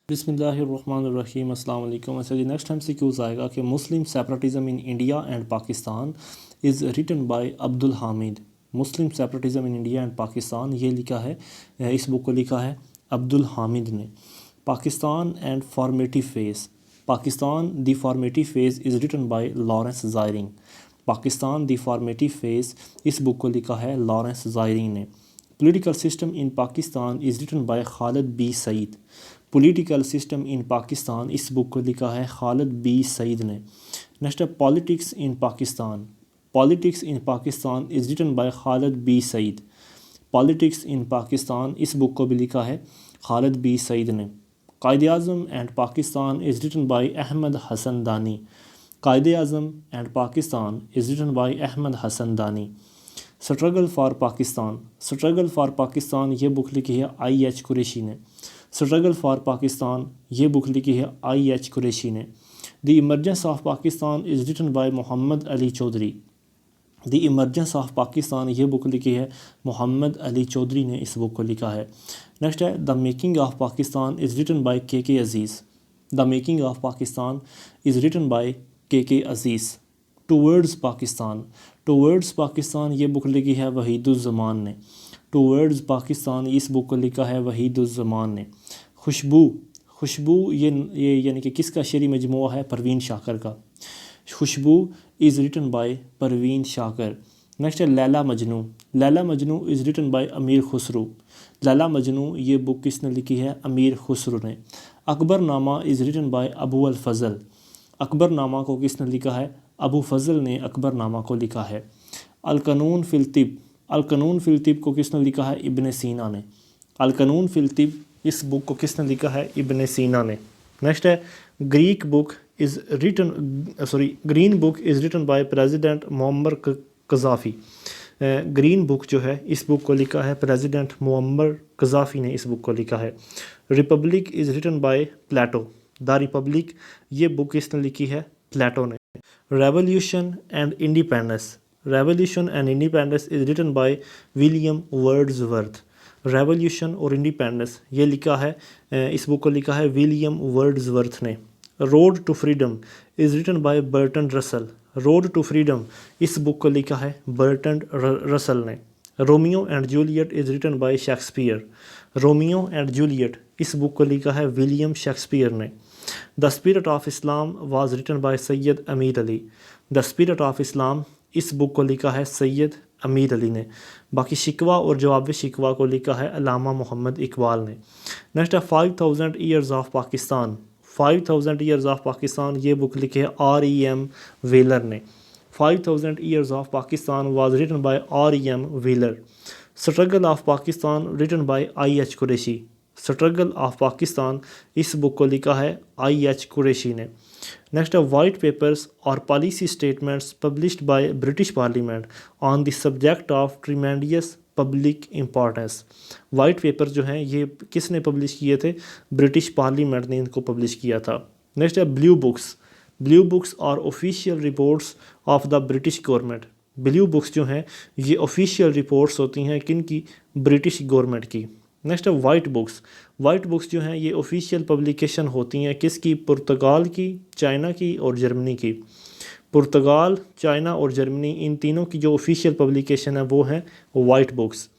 बिस्मिल्लाहिर्रहमानिर्रहीम अस्सलाम वालेकुम। अच्छा जी, नेक्स्ट MCQs आएगा कि Muslim separatism in India and Pakistan is written by Abdul Hamid. Muslim separatism in India and Pakistan, ये लिखा है, इस बुक को लिखा है अब्दुल हामिद ने। Pakistan and formative phase, Pakistan the formative phase is written by Lawrence Ziring. Pakistan the formative phase, इस बुक को लिखा है लॉरेंस ज़ायरिंग ने। Political system in Pakistan is written by Khalid B Sayeed. Political system in Pakistan, इस बुक को लिखा है खालिद बी सईद ने। नेक्स्ट है politics in Pakistan. Politics in Pakistan is written by Khalid B Saeed. Politics in Pakistan, इस बुक को भी लिखा है खालिद बी सईद ने। Quaid-e Azam and Pakistan is written by Ahmad Hasan Dani. Quaid-e Azam and Pakistan is written by Ahmad Hasan Dani. Struggle for Pakistan, struggle for Pakistan, ये बुक लिखी है IH कुरैशी ने। स्ट्रगल फॉर पाकिस्तान, ये बुक लिखी है IH कुरैशी ने। The emergence of Pakistan is written by Mohammad Ali Chaudhry. The emergence of Pakistan, ये बुक लिखी है मोहम्मद अली चौधरी ने, इस बुक को लिखा है। नेक्स्ट है the making of Pakistan is written by KK Aziz. The making of Pakistan is written by KK Aziz. Towards Pakistan, towards Pakistan, ये बुक लिखी है वहीदुज़्ज़मान ने। टूवर्ड्स पाकिस्तान, इस बुक को लिखा है वहीदुज़्ज़मान ने। खुशबू, खुशबू ये यानी कि किसका शेरी मजमुआ है? परवीन शाकर का। Khushbu is written by Parveen Shakir. Next है Laila Majnu. Laila Majnu is written by Amir Khusrau. Laila Majnu, ये बुक किसने लिखी है? अमीर खुसरू ने। अकबर नामा इज़ रिटन बाय अबू अल फज़ल। अकबर नामा को किसने लिखा है? अबू फज़ल ने अकबर नामा को लिखा है। अल कानून फिल तिब, अल कानून फिल तिब को किसने लिखा है? इब्न सीना ने। अल कानून फिल तिब, इस बुक को किसने लिखा है? इब्न सीना ने। नेक्स्ट है Greek book is written green book is written by president Muammar Gaddafi. Green book जो है, इस बुक को लिखा है प्रेसिडेंट मुअम्मर कज़ाफ़ी ने, इस बुक को लिखा है। Republic is written by Plato. The republic, ये बुक किसने लिखी है? प्लेटो ने। Revolution and independence, revolution and independence is written by William Wordsworth. Revolution और इंडिपेंडेंस, ये लिखा है, इस बुक को लिखा है विलियम वर्ड्सवर्थ ने। Road to freedom is written by Burton Russell. Road to freedom, इस बुक को लिखा है बर्टन रसल ने। Romeo and Juliet is written by Shakespeare. Romeo and Juliet, इस बुक को लिखा है विलियम शेक्सपियर ने। The spirit of Islam was written by Syed Ameer Ali. The spirit of Islam, इस बुक को लिखा है सैयद अमीर अली ने। बाकी शिकवा और जवाब शिकवा को लिखा है अल्लामा मोहम्मद इकबाल ने। नेक्स्ट है 5000 years of Pakistan. 5000 years of Pakistan, ये बुक लिखी है REM व्हीलर ने। 5000 years of Pakistan was written by REM Wheeler. Struggle of Pakistan written by IH Qureshi. Struggle of Pakistan, इस बुक को लिखा है IH कुरैशी ने। नेक्स्ट है वाइट पेपर्स और policy statements published by British parliament on the subject of tremendous public importance. White paper जो हैं, ये किसने पब्लिश किए थे? ब्रिटिश पार्लियामेंट ने इनको पब्लिश किया था। नेक्स्ट है ब्लू बुक्स। ब्लू बुक्स और official reports of the British government. Blue books जो हैं, ये ऑफिशियल रिपोर्ट्स होती हैं किनकी? ब्रिटिश गवर्नमेंट की। नेक्स्ट है वाइट बुक्स। वाइट बुक्स जो हैं, ये ऑफिशियल पब्लिकेशन होती हैं किसकी? पुर्तगाल की, चाइना की और जर्मनी की। पुर्तगाल, चाइना और जर्मनी, इन तीनों की जो ऑफिशियल पब्लिकेशन है वो है वाइट बुक्स।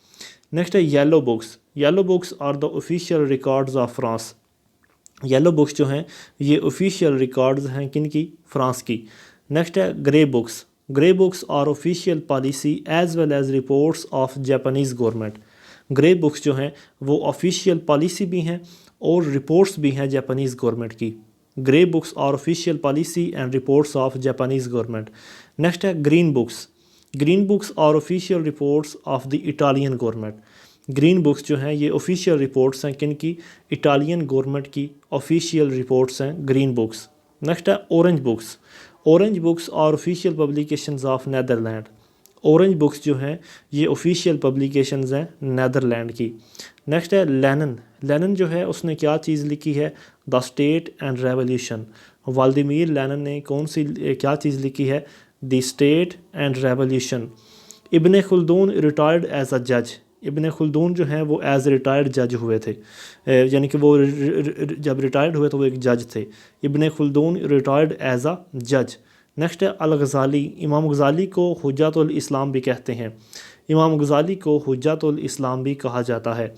नेक्स्ट है yellow books. Yellow books are the official records of France. Yellow books जो हैं, ये ऑफिशियल रिकॉर्ड्स हैं किनकी? फ्रांस की। नेक्स्ट है grey books. Grey books are official policy as well as reports of Japanese government. Grey books जो हैं, वो ऑफिशियल पॉलिसी भी हैं और रिपोर्ट्स भी हैं जापानीज़ गवर्नमेंट की। Grey books are official policy and reports of Japanese government. Next है green books. Green books are official reports of the Italian government. Green books जो हैं, ये ऑफिशियल रिपोर्ट्स हैं किनकी? इटालियन गवर्नमेंट की ऑफिशियल रिपोर्ट्स हैं green books. Next है orange books. Orange books are official publications of Netherland. Orange books जो हैं, ये ऑफिशियल पब्लिकेशंस हैं नेदरलैंड की। नेक्स्ट है लेनिन। लेनिन जो है, उसने क्या चीज़ लिखी है? The state and revolution. Vladimir Lenin ने कौन सी क्या चीज़ लिखी है? The state and revolution. Ibn Khaldun retired as a जज। इब्न खुल्दून जो हैं वो एज़ रिटायर्ड जज हुए थे, यानी कि वो जब रिटायर्ड हुए तो वो एक जज थे। इब्न खुल्दून रिटायर्ड एज अ जज। नेक्स्ट है अल गज़ाली। इमाम गज़ाली को हुज्जतुल इस्लाम भी कहते हैं। इमाम गज़ाली को हुज्जतुल इस्लाम भी कहा जाता है।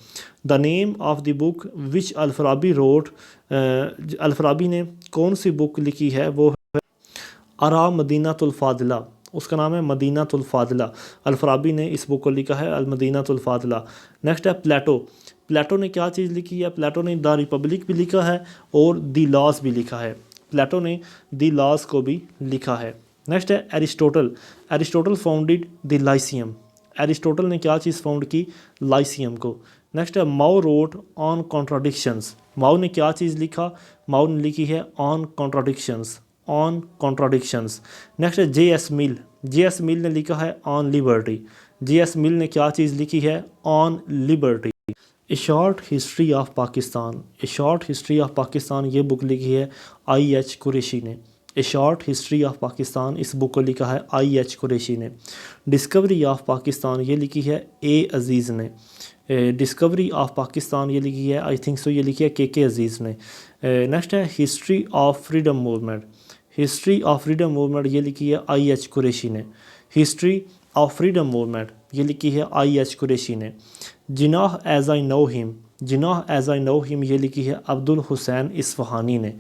The name of the book which Al-Farabi wrote, Al-Farabi ने कौन सी बुक लिखी है वो है अरा मदीनातुल फ़ादिला। उसका नाम है मदीनातुल फ़ादिला। अल-फराबी ने इस बुक को लिखा है अल मदीनातुल फ़ादिला। नेक्स्ट है प्लेटो। प्लेटो ने क्या चीज़ लिखी है? प्लेटो ने द रिपब्लिक भी लिखा है और द लॉज भी लिखा है। प्लेटो ने द लॉज को भी लिखा है। नेक्स्ट है Aristotle. Aristotle founded the Lyceum. Aristotle ने क्या चीज़ फाउंड की? लाइसियम को। नेक्स्ट है माओ रोट ऑन कॉन्ट्राडिक्शंस। माओ ने क्या चीज़ लिखा? माओ ने लिखी है on contradictions, on contradictions. Next है जे एस मिल। जे एस मिल ने लिखा है ऑन लिबर्टी। जे एस मिल ने क्या चीज़ लिखी है? On liberty. A short history of Pakistan. A short history of Pakistan ये बुक लिखी है आई एच कुरैशी ने। ए शॉर्ट हिस्ट्री ऑफ पाकिस्तान इस बुक को लिखा है आई एच कुरैशी ने। डिस्कवरी ऑफ पाकिस्तान ये लिखी है ए अज़ीज़ ने। डिस्कवरी ऑफ पाकिस्तान ये लिखी है आई थिंक सो ये लिखी है के अज़ीज़ ने। नेक्स्ट है history of freedom movement. History of freedom movement ये लिखी है आई एच कुरैशी ने। हिस्ट्री ऑफ फ्रीडम मूवमेंट ये लिखी है आई एच कुरैशी ने। Jinnah as I know him. Jinnah as I know him ये लिखी है अब्दुल हुसैन इस्फ़हानी ने।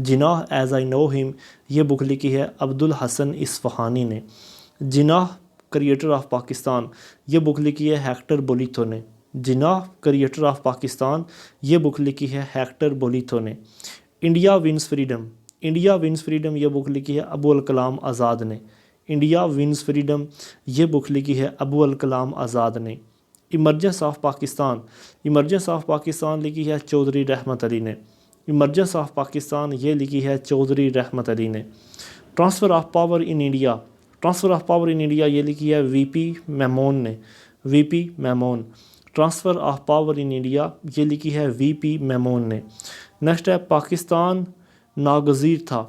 Jinnah as I know him ये बुक लिखी है अब्दुल हसन इस्फ़हानी ने। जिनाह क्रिएटर ऑफ पाकिस्तान ये बुक लिखी है हेक्टर बोलिथो ने। जिनाह क्रिएटर ऑफ पाकिस्तान ये बुक लिखी है हेक्टर बोलिथो ने। India wins freedom. India wins freedom ये बुक लिखी है अबू अल कलाम आज़ाद ने। इंडिया विंस फ्रीडम ये बुक लिखी है अबू अल कलाम आज़ाद ने। Emergence of Pakistan. Emergence of Pakistan लिखी है चौधरी रहमत अली ने। इमरजेंस ऑफ पाकिस्तान ये लिखी है चौधरी रहमत अली ने। Transfer of power in India. Transfer of power in India ये लिखी है वीपी मेमोन ने। VP Memon. Transfer of power in India ये लिखी है वीपी मेमोन ने। नेक्स्ट है पाकिस्तान नागज़ीर था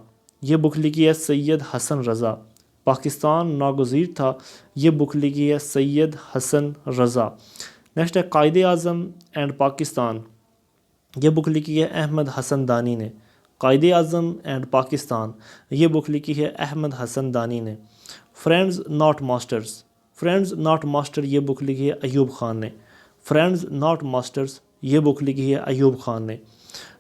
ये बुक लिखी है सैयद हसन रज़ा। पाकिस्तान नागज़ीर था ये बुक लिखी है सैयद हसन रज़ा। नेक्स्ट है कायदे आज़म एंड पाकिस्तान ये बुक लिखी है अहमद हसन दानी ने। कायदे आज़म एंड पाकिस्तान ये बुक लिखी है अहमद हसन दानी ने। Friends not masters. Friends not master ये बुक लिखी है अयूब ख़ान ने। फ्रेंड्स नॉट मास्टर्स ये बुक लिखी है अयूब ख़ान ने।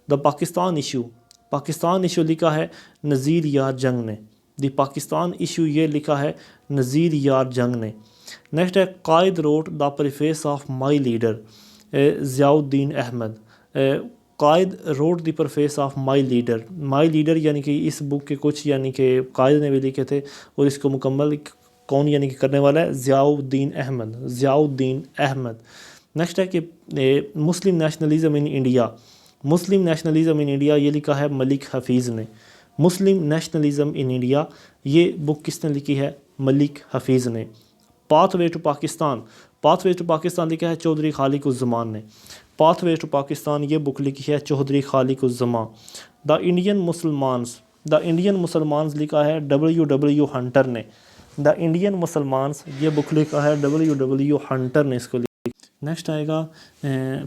The Pakistan issue. Pakistan issue लिखा है नज़ीर यार जंग ने। द पाकिस्तान इशू ये लिखा है नज़ीर यार जंग ने। नेक्स्ट है Quaid wrote the preface of my leader Ziauddin Ahmad. Quaid wrote the preface of my leader. My leader यानी कि इस बुक के कुछ यानी कि कायद ने भी लिखे थे और इसको मुकम्मल कौन यानी कि करने वाला है? ज़ियाउद्दीन अहमद। ज़ियाउद्दीन अहमद। नेक्स्ट है कि Muslim nationalism in India. Muslim nationalism in India ये लिखा है मलिक हफ़ीज़ ने। मुस्लिम नेशनलिज़म इन इंडिया ये बुक किसने लिखी है? मलिक हफ़ीज़ ने। Pathway to Pakistan. Pathway to Pakistan लिखा है चौधरी खालिक उज़ ज़मान ने। पाथवे टू पाकिस्तान ये बुक लिखी है Chaudhry Khaliq uz Zaman. The Indian Musalmans. The Indian Musalmans लिखा है W हंटर ने। द इंडियन मुसलमान्स ये बुक लिखा है W हंटर ने इसको। नेक्स्ट आएगा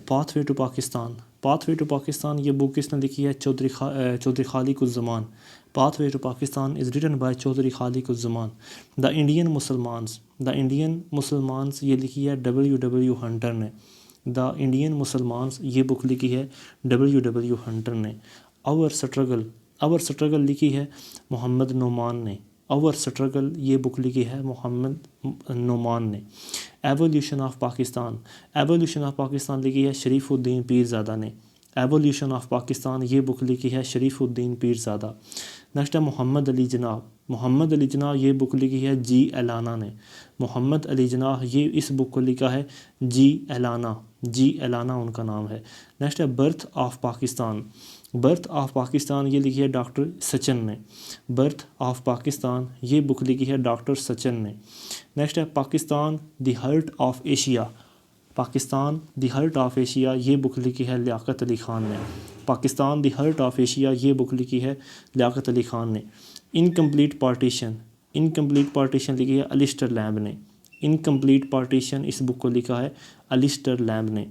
pathway to Pakistan. Pathway to Pakistan ये बुक किसने लिखी है? Chaudhry Khaliq uz Zaman. Pathway to Pakistan is written by Chaudhry Khaliq uz Zaman. The Indian Musalmans. The Indian Musalmans ये लिखी है W हंटर ने। द इंडियन मुसलमान्स ये बुक लिखी है W हंटर ने। Our struggle. आवर स्ट्रगल लिखी है मोहम्मद नोमान ने। आवर स्ट्रगल ये बुक लिखी है मोहम्मद नोमान ने। Evolution of Pakistan. Evolution of Pakistan लिखी है शरीफुद्दीन पीरज़ादा ने। एवोल्यूशन ऑफ पाकिस्तान ये बुक लिखी है शरीफुद्दीन पीरज़ादा। नेक्स्ट है मोहम्मद अली जनाह। मोहम्मद अली जनाह ये बुक लिखी है जी एलाना ने। मोहम्मद अली जनाह ये इस बुक को लिखा है जी एलाना। जी एलाना उनका नाम है। नेक्स्ट है birth of Pakistan. Birth of Pakistan ये लिखी है डॉक्टर सचिन ने। बर्थ ऑफ पाकिस्तान ये बुक लिखी है डॉक्टर सचिन ने। नेक्स्ट है Pakistan the heart of Asia. Pakistan the heart of Asia ये बुक लिखी है लियाकत अली ख़ान ने। Pakistan the heart of Asia ये बुक लिखी है लियाकत अली ख़ान ने। Incomplete partition. इनकम्प्लीट पार्टीशन लिखी है अलिस्टर लैम्ब ने। इनकम्प्लीट पार्टीशन इस बुक को लिखा है अलिस्टर लैम्ब ने।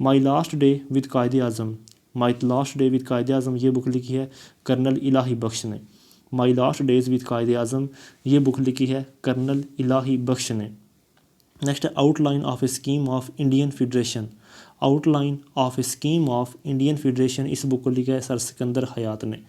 My last day with Quaid Azam, my last day with Quaid Azam ये बुक लिखी है कर्नल इलाही बख्श ने। My last days with Quaid Azam ये बुक लिखी है कर्नल इलाही बख्श ने। नेक्स्ट है outline of A scheme of Indian federation, outline of A scheme of Indian federation इस बुक को लिखा है सर सिकंदर हयात ने।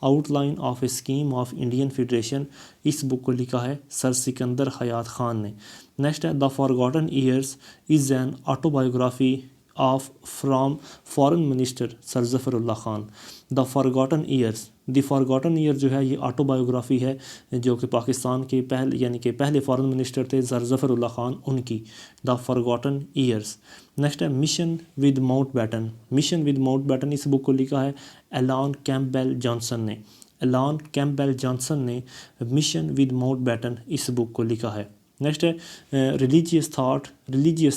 Outline of A scheme of Indian federation इस बुक को लिखा है सर सिकंदर हयात खान ने। नेक्स्ट है the forgotten years is an autobiography of from foreign minister sir Zafarullah Khan. The forgotten years, the forgotten year जो है ये ऑटोबायोग्राफी है जो कि पाकिस्तान के पहले यानी कि पहले फॉरेन मिनिस्टर थे सर ज़फ़रुल्लाह खान उनकी, द फॉरगॉटन ईयर्स। नेक्स्ट है mission with Mountbatten, mission with Mountbatten इस बुक को लिखा है एलान कैम्पबेल जॉनसन ने। एलान कैम्पबेल जॉनसन ने मिशन विद माउंटबेटन इस बुक को लिखा है। नेक्स्ट है religious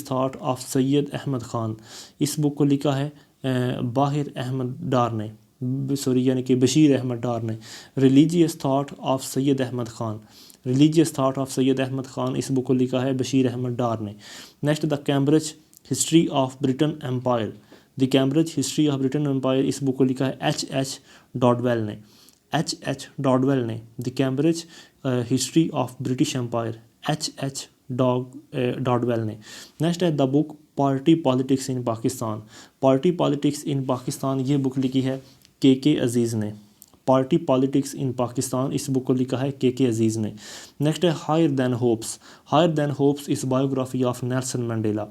thought of Syed Ahmad Khan इस बुक को लिखा है बाहिर अहमद डार ने, सॉरी यानी कि बशीर अहमद डार ने। Religious thought of Syed Ahmad Khan, religious thought of Syed Ahmad Khan इस बुक को लिखा है बशीर अहमद डार ने। Next the Cambridge history of Britain empire, the Cambridge history of Britain empire इस बुक को लिखा है एच डॉडवेल ने। एच डॉडवेल ने the Cambridge history of British empire H Dodwell ने। नेक्स्ट है the book party politics in Pakistan, party politics in Pakistan ये book लिखी है के अजीज़ ने। पार्टी पॉलिटिक्स इन पाकिस्तान इस बुक को लिखा है के अजीज़ ने। नेक्स्ट है higher than hopes, higher than hopes is biography of Nelson Mandela.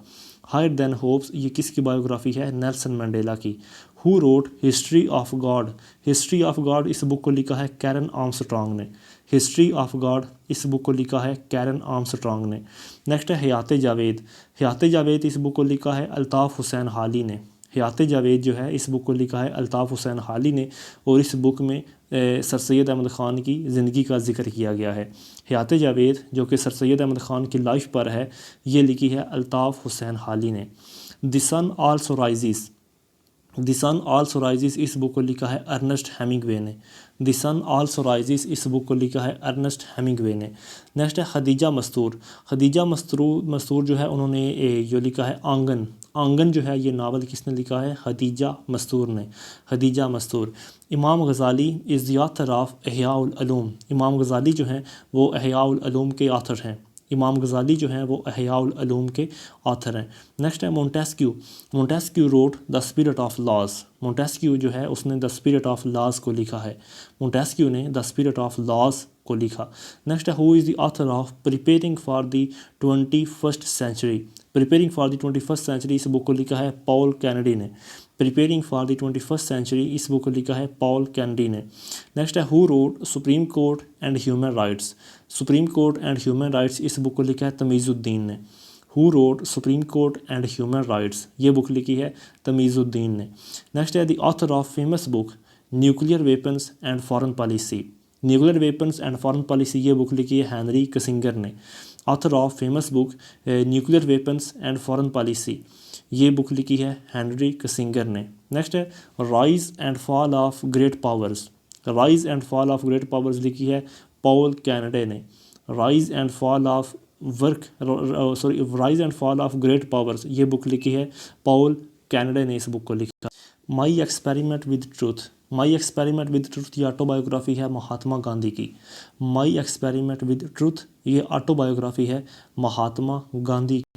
Higher than hopes ये किसकी बायोग्राफी है? नेल्सन मंडेला की। Who wrote history of God, history of God इस बुक को लिखा है कैरन आर्मस्ट्रॉन्ग ने। हिस्ट्री ऑफ गॉड इस बुक को लिखा है कैरन आर्मस्ट्रॉन्ग ने। नेक्स्ट है हयात जावेद, हयात जावेद इस बुक को लिखा है अल्ताफ़ हुसैन हाली ने। हयात जावेद जो है इस बुक को लिखा है अल्ताफ़ हुसैन हाली ने और इस बुक में सर सैयद अहमद ख़ान की ज़िंदगी का जिक्र किया गया है। हयात जावेद जो कि सर सैयद अहमद ख़ान की लाइफ पर है ये लिखी है अल्ताफ़ हुसैन हाली ने। The sun also rises, the sun also rises इस बुक को लिखा है अर्नेस्ट हेमिंगवे ने। द सन आल्सो राइजिस इस बुक को लिखा है अर्नेस्ट हेमिंगवे ने। नेक्स्ट है खदीजा मस्तूर, खदीजा मस्तूर जो है उन्होंने जो लिखा है आंगन, आंगन जो है ये नावल किसने लिखा है? खदीजा मस्तूर ने। Khadija Mastoor. Imam Ghazali is the author of Ihya-ul Uloom, imam Ghazali जो हैं वो इहयाउल उलूम के ऑथर हैं। इमाम गज़ाली जो हैं वो इहयाउल उलूम के ऑथर हैं। नेक्स्ट है Montesquieu, Montesquieu wrote the spirit of laws, Montesquieu जो है उसने द स्पिरिट ऑफ लॉज को लिखा है। मोंटेस्क्यू ने द स्पिरिट ऑफ लॉज को लिखा। नेक्स्ट है who is the author of preparing for the 21st century, preparing for the 21st century इस बुक को लिखा है पॉल कैनेडी ने। Preparing for the 21st century इस बुक को लिखा है पॉल कैनेडी ने। नेक्स्ट है who wrote supreme court and human rights, supreme court and human rights इस बुक को लिखा है तमीज़ुद्दीन ने। Who wrote supreme court and human rights ये बुक लिखी है तमीज़ुद्दीन ने। नेक्स्ट है the author of famous book nuclear weapons and foreign policy, nuclear weapons and foreign policy ये बुक लिखी है हेनरी किसिंगर ने। Author of famous book nuclear weapons and foreign policy ये बुक लिखी है हेनरी किसिंगर ने। Next है rise and fall of great powers, rise and fall of great powers लिखी है पॉल कैनेडी ने। Rise and fall of rise and fall of great powers ये book लिखी है पॉल कैनेडी ने इस बुक को लिखा। My experiment with truth, my experiment with truth ये ऑटोबायोग्राफी है महात्मा गांधी की। माई एक्सपेरिमेंट विद ट्रूथ ये ऑटोबायोग्राफी है महात्मा गांधी